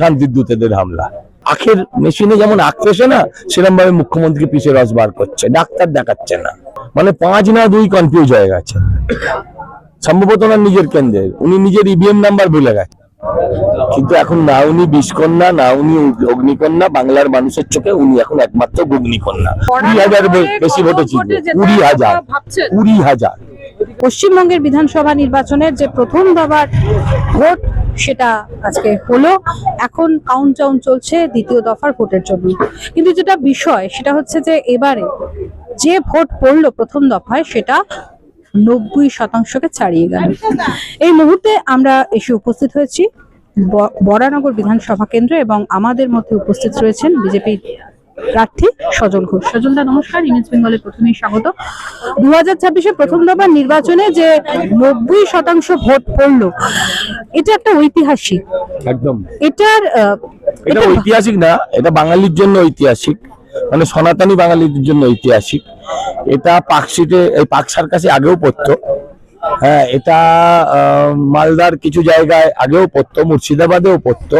শান্তির দূতেদের হামলা। আখের মেশিনে যেমন আখ পেশে না, সেরকম ভাবে মুখ্যমন্ত্রী পিছে রস বার করছে, ডাক্তার দেখাচ্ছে না। মানে 5 না 2 কনফিউজ হয়ে গেছে। সম্ভবত ওনার নিজের কেন্দ্রের উনি নিজের ইভিএম নাম্বার ভুলে গেছে। কিন্তু এখন না উনি বিষকন্যা, না উনি অগ্নিকন্যা, বাংলার মানুষের চোখে উনি এখন একমাত্র অগ্নিকন্যা। 20,000 বেশি ভোটে ছিল, 20,000। পশ্চিমবঙ্গের বিধানসভা নির্বাচনের যে প্রথম দফার ভোট সেটা আজকে হলো। এখন কাউন্টডাউন চলছে দ্বিতীয় দফার ভোটের জন্য। কিন্তু যেটা বিষয় সেটা হচ্ছে যে এবারে যে ভোট পড়লো প্রথম দফায় সেটা 90% ছাড়িয়ে গেল। এই মুহূর্তে আমরা এসে উপস্থিত হয়েছি বরানগর বিধানসভা কেন্দ্রে এবং আমাদের মধ্যে উপস্থিত রয়েছেন বিজেপি প্রার্থী সজল ঘোষ। সজলদা নমস্কার, ইমেজ বেঙ্গলে প্রথমেই স্বাগত। 2026-এ প্রথম দফার নির্বাচনে যে 90% ভোট পড়লো, এটা একটা ঐতিহাসিক। একদম এটা ঐতিহাসিক না, এটা বাঙালির জন্য ঐতিহাসিক, মানে সনাতনী বাঙালিদের জন্য ঐতিহাসিক। এটা পাকশিটে এই পাক সার্কাসে আগেও পড়তো। হ্যাঁ, এটা মালদার কিছু জায়গায় আগেও পড়তো, মুর্শিদাবাদেও পড়তো।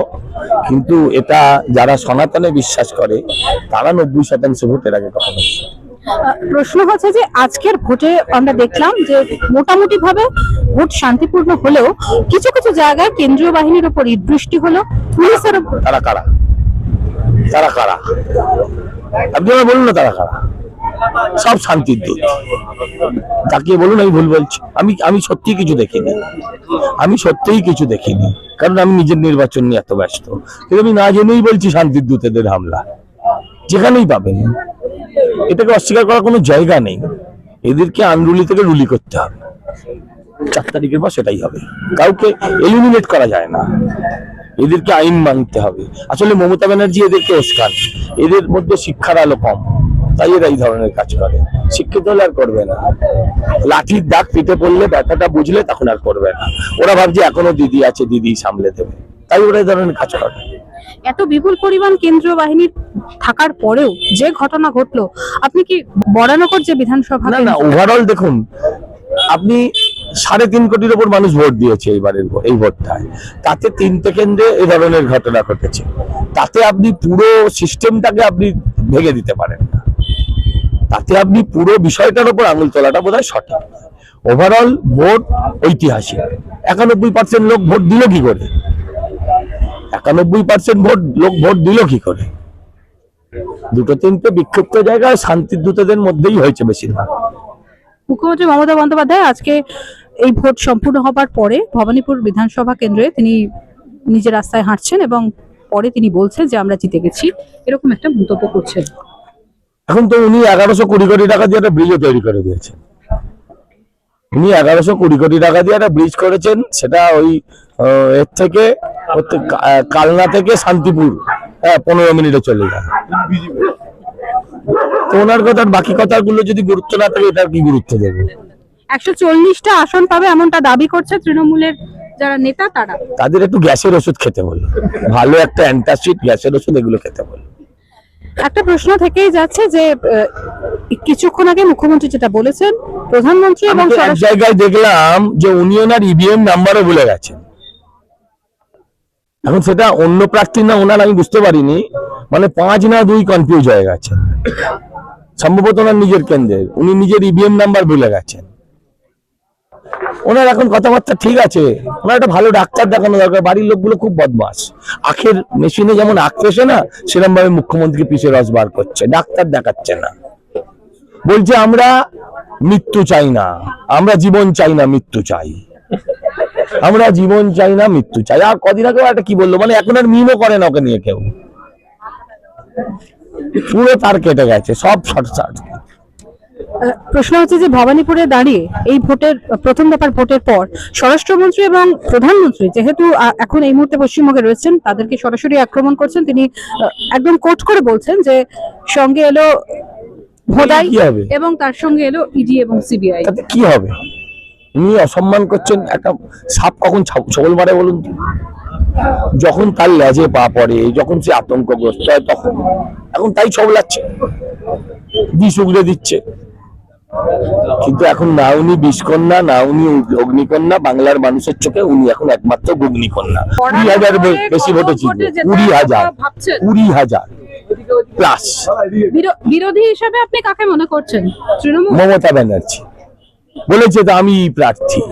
কিন্তু এটা যারা সনাতনে বিশ্বাস করে তারা 90% ভোটের আগে কখনো। প্রশ্ন হচ্ছে যে আজকের ভোটে আমরা দেখলাম যে মোটামুটি ভাবে ভোট শান্তিপূর্ণ হলেও কিছু কিছু জায়গায় কেন্দ্রীয় বাহিনীর উপর বৃষ্টি হলো, পুলিশের উপর। তারা কারা? আপনি আমার বলুন না, তারা কারা? সব শান্তির দূত। তাকিয়ে বলুন আমি ভুল বলছি? আমি সত্যিই কিছু দেখিনি, কারণ আমি নিজের নির্বাচন নিয়ে এত ব্যস্ত। কিন্তু আমি না জেনেই বলছি শান্তির দূতেদের হামলা যেখানেই পাবেন। এটাকে অস্বীকার করার কোনো জায়গা নেই। এদেরকে আনরুলি থেকে রুলি করতে হবে। 4 তারিখের পর সেটাই হবে। কাউকে এলিমিনেট করা যায় না, এদেরকে আইন মানতে হবে। আসলে মমতা ব্যানার্জি এদেরকে ওস্কান, এদের মধ্যে শিক্ষার আলো কম, তাই এরা এই ধরনের কাজ করে। শিক্ষিত হলে আর করবে না। লাঠির দাগ পিঠে পড়লে ব্যথাটা বুঝলে তখন আর করবে না। ওরা ভাবছে এখনো দিদি আছে, দিদি সামলে দেবে, তাই ওরা এই ধরনের কাজ করে। এত বিপুল পরিমাণ কেন্দ্রীয় বাহিনীর থাকার পরেও যে ঘটনা ঘটলো, আপনি কি বরানগর যে বিধানসভা না ওভারঅল দেখুন, আপনি 3.5 কোটির উপর মানুষ ভোট দিয়েছে এইবারের এই ভোটটায়, তাতে 3টে কেন্দ্রে এই ধরনের ঘটনা ঘটেছে। তাতে আপনি পুরো সিস্টেমটাকে আপনি ভেঙে দিতে পারেন না, তাতে আপনি পুরো বিষয়টার উপর আঙুল তোলাটা বোধহয় সঠিক। ওভারঅল ভোট ঐতিহাসিক। 91% লোক ভোট দিল কি করে? 91% লোক ভোট দিল কি করে? 2-3টে বিক্ষিপ্ত জায়গায় শান্তির দূতদের মধ্যেই হয়েছে বেশিরভাগ। মুখ্যমন্ত্রী মমতা বন্দ্যোপাধ্যায় আজকে এই ভোট সম্পূর্ণ হবার পরে ভবানীপুর বিধানসভা কেন্দ্রে তিনি নিজের রাস্তায় হাঁটছেন এবং পরে তিনি বলছেন যে আমরা জিতে গেছি, এরকম একটা মন্তব্য করছেন। এখন তো উনি 1120 কোটি টাকা দিয়ে একটা ব্রিজও তৈরি করে দিয়েছেন। উনি 1120 কোটি টাকা দিয়ে একটা ব্রিজ করেছেন, সেটা ওই এর থেকে কালনা থেকে শান্তিপুর 15 মিনিটে চলে যায়। তো ওনার কথার বাকি কথাগুলো যদি গুরুত্ব না থাকে, এটার কি গুরুত্ব দেবে? 140টা আসন পাবে এমনটা দাবি করছে তৃণমূলের যারা নেতা, তারা। তাদের একটু গ্যাসের ওষুধ খেতে বলো, ভালো একটা অ্যান্টাসিড, গ্যাসের ওষুধ, এগুলো খেতে বলো। একটা প্রশ্ন থেকেই যাচ্ছে যে কিছুক্ষণ আগে মুখ্যমন্ত্রী যেটা বলেছেন, প্রধানমন্ত্রী এবং এক জায়গায় দেখলাম যে উনি ওনার ইভিএম নাম্বারও ভুলে গেছেন। এখন সেটা অন্য প্রার্থী না ওনার, আমি বুঝতে পারিনি। মানে 5 না 2 কনফিউজ হয়ে গেছে। সম্ভবত ওনার নিজের কেন্দ্রের উনি নিজের ইভিএম নাম্বার ভুলে গেছেন। ওনার এখন কথাবার্তা ঠিক আছে, ওনার একটা ভালো ডাক্তার দেখানো দরকার। বাড়ির লোকগুলো খুব বদমাস। আখের মেশিনে যেমন আখ পেশে না, সেরকম ভাবে মুখ্যমন্ত্রী পিছে রস বার করছে, ডাক্তার দেখাচ্ছে না। বলছে আমরা মৃত্যু চাই না, আমরা জীবন চাই না, মৃত্যু চাই। আমরা জীবন চাই না, মৃত্যু চাই। আর কদিন আগে একটা কি বললো, মানে এখন আর মিমও করে না ওকে নিয়ে কেউ। পুরো তার কেটে গেছে, সব শর্ট। প্রশ্ন হচ্ছে যে ভবানীপুরে দাঁড়িয়ে এই ভোটের প্রথম দফার ভোটের পর স্বরাষ্ট্রমন্ত্রী এবং প্রধানমন্ত্রী যেহেতু এখন এই মুহূর্তে পশ্চিমবঙ্গে রয়েছেন, তাদেরকে সরাসরি আক্রমণ করছেন। তিনি একদম কোট করে বলছেন যে সঙ্গে এলো ভোদাই এবং তার সঙ্গে এলো ইডি এবং সিবিআই। তাতে কি হবে? উনি অসম্মান করছেন। একটা সাপ কখন ছবল মারে বলুন? যখন তার লেজে পা পড়ে, যখন সে আতঙ্কগ্রস্ত হয়, তখন। এখন তাই ছবলাচ্ছে, বিষ উগড়ে দিচ্ছে। কিন্তু এখন না উনি বিষকন্যা, না উনি অগ্নিকন্যা, বাংলার মানুষের চোখে উনি এখন একমাত্র অগ্নিকন্যা। 20,000 বেশি ভোটে ছিল, 20,000 ভাবছেন 20,000 প্লাস। বিরোধী হিসেবে আপনি কাকে মনে করছেন? তৃণমূল? মমতা ব্যানার্জি বলেছে তো আমি প্রার্থী,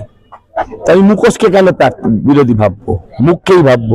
তাই মুখোশকে কেন বিরোধী ভাববো, মুখকেই ভাববো।